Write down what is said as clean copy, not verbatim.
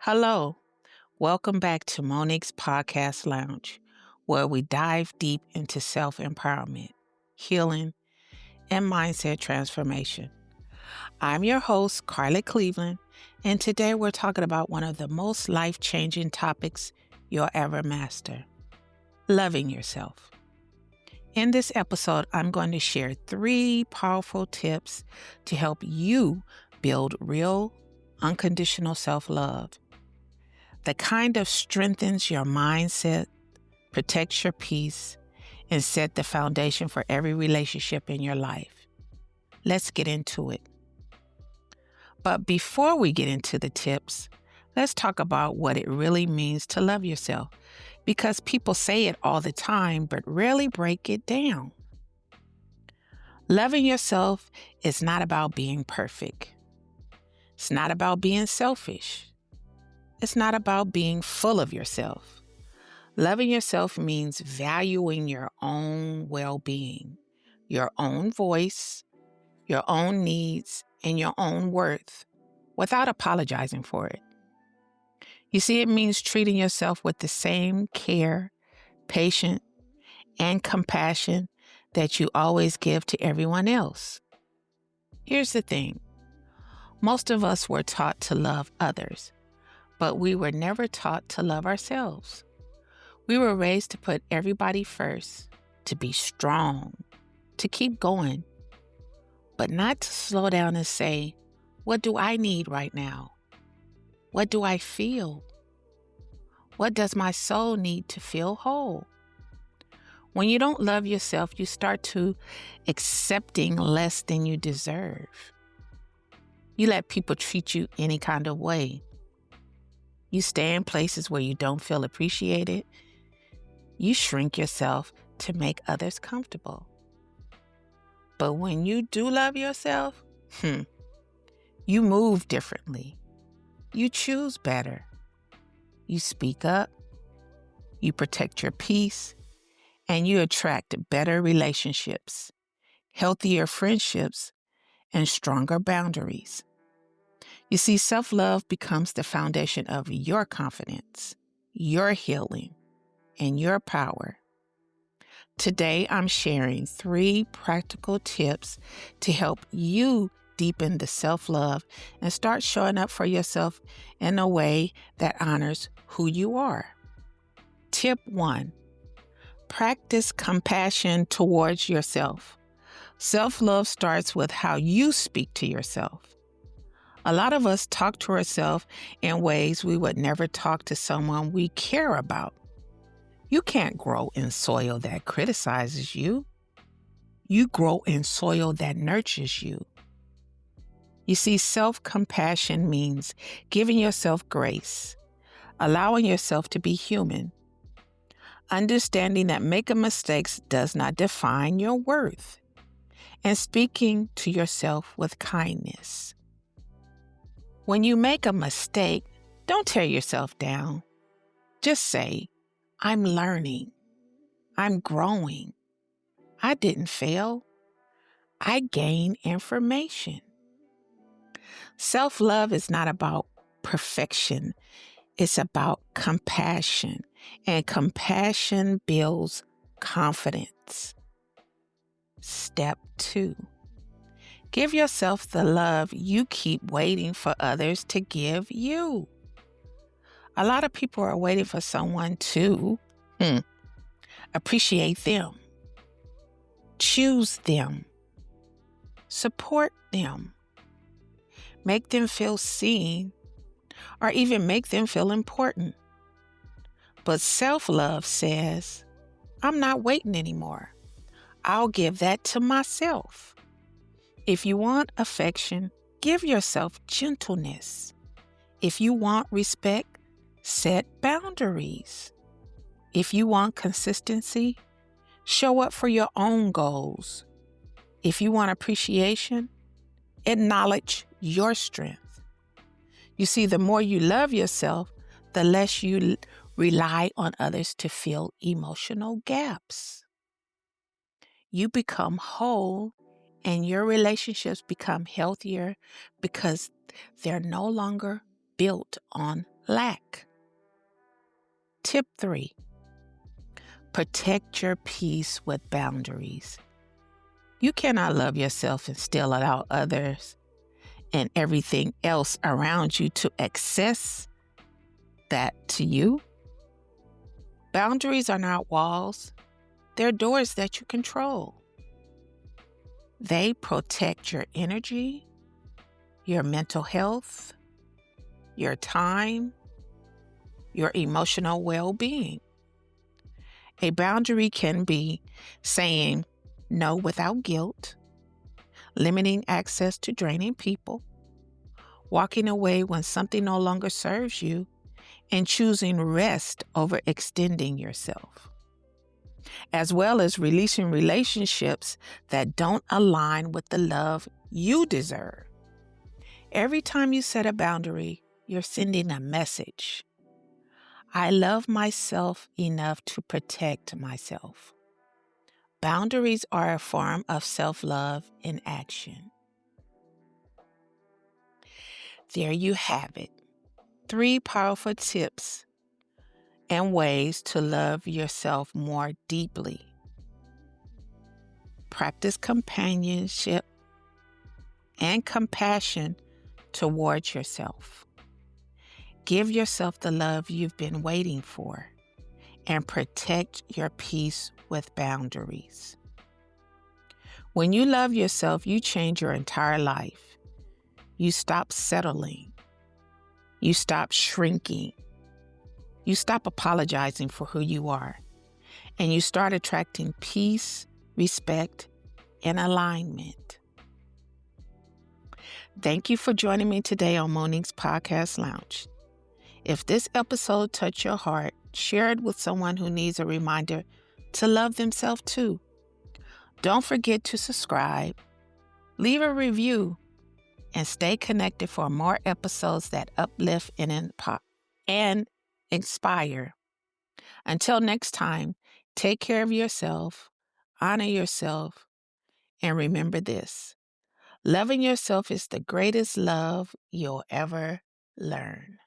Hello, welcome back to Monique's Podcast Lounge, where we dive deep into self empowerment, healing, and mindset transformation. I'm your host, Carly Cleveland, and today we're talking about one of the most life changing topics you'll ever master loving yourself. In this episode, I'm going to share 3 powerful tips to help you build real, unconditional self love. The kind of strengthens your mindset, protects your peace, and set the foundation for every relationship in your life. Let's get into it. But before we get into the tips, let's talk about what it really means to love yourself, because people say it all the time, but rarely break it down. Loving yourself is not about being perfect. It's not about being selfish. It's not about being full of yourself. Loving yourself means valuing your own well-being, your own voice, your own needs, and your own worth without apologizing for it. You see, it means treating yourself with the same care, patience, and compassion that you always give to everyone else. Here's the thing. Most of us were taught to love others, but we were never taught to love ourselves. We were raised to put everybody first, to be strong, to keep going, but not to slow down and say, what do I need right now? What do I feel? What does my soul need to feel whole? When you don't love yourself, you start to accepting less than you deserve. You let people treat you any kind of way. You stay in places where you don't feel appreciated. You shrink yourself to make others comfortable. But when you do love yourself, you move differently. You choose better. You speak up. You protect your peace. And you attract better relationships, healthier friendships, and stronger boundaries. You see, self-love becomes the foundation of your confidence, your healing, and your power. Today, I'm sharing 3 practical tips to help you deepen the self-love and start showing up for yourself in a way that honors who you are. Tip 1, practice compassion towards yourself. Self-love starts with how you speak to yourself. A lot of us talk to ourselves in ways we would never talk to someone we care about. You can't grow in soil that criticizes you. You grow in soil that nurtures you. You see, self-compassion means giving yourself grace, allowing yourself to be human, understanding that making mistakes does not define your worth, and speaking to yourself with kindness. When you make a mistake, don't tear yourself down. Just say, I'm learning. I'm growing. I didn't fail. I gained information. Self-love is not about perfection. It's about compassion, and compassion builds confidence. Step 2. Give yourself the love you keep waiting for others to give you. A lot of people are waiting for someone to appreciate them, choose them, support them, make them feel seen, or even make them feel important. But self-love says, I'm not waiting anymore. I'll give that to myself. If you want affection, give yourself gentleness. If you want respect, set boundaries. If you want consistency, show up for your own goals. If you want appreciation, acknowledge your strength. You see, the more you love yourself, the less you rely on others to fill emotional gaps. You become whole and your relationships become healthier because they're no longer built on lack. Tip 3, protect your peace with boundaries. You cannot love yourself and still allow others and everything else around you to access that to you. Boundaries are not walls. They're doors that you control. They protect your energy, your mental health, your time, your emotional well-being. A boundary can be saying no without guilt, limiting access to draining people, walking away when something no longer serves you, and choosing rest over extending yourself, as well as releasing relationships that don't align with the love you deserve. Every time you set a boundary, you're sending a message. I love myself enough to protect myself. Boundaries are a form of self-love in action. There you have it. 3 powerful tips and ways to love yourself more deeply. Practice companionship and compassion towards yourself. Give yourself the love you've been waiting for, and protect your peace with boundaries. When you love yourself, you change your entire life. You stop settling. You stop shrinking. You stop apologizing for who you are. And you start attracting peace, respect, and alignment. Thank you for joining me today on Monique's Podcast Lounge. If this episode touched your heart, share it with someone who needs a reminder to love themselves too. Don't forget to subscribe, leave a review, and stay connected for more episodes that uplift and inspire. Until next time, take care of yourself, honor yourself, and remember this: loving yourself is the greatest love you'll ever learn.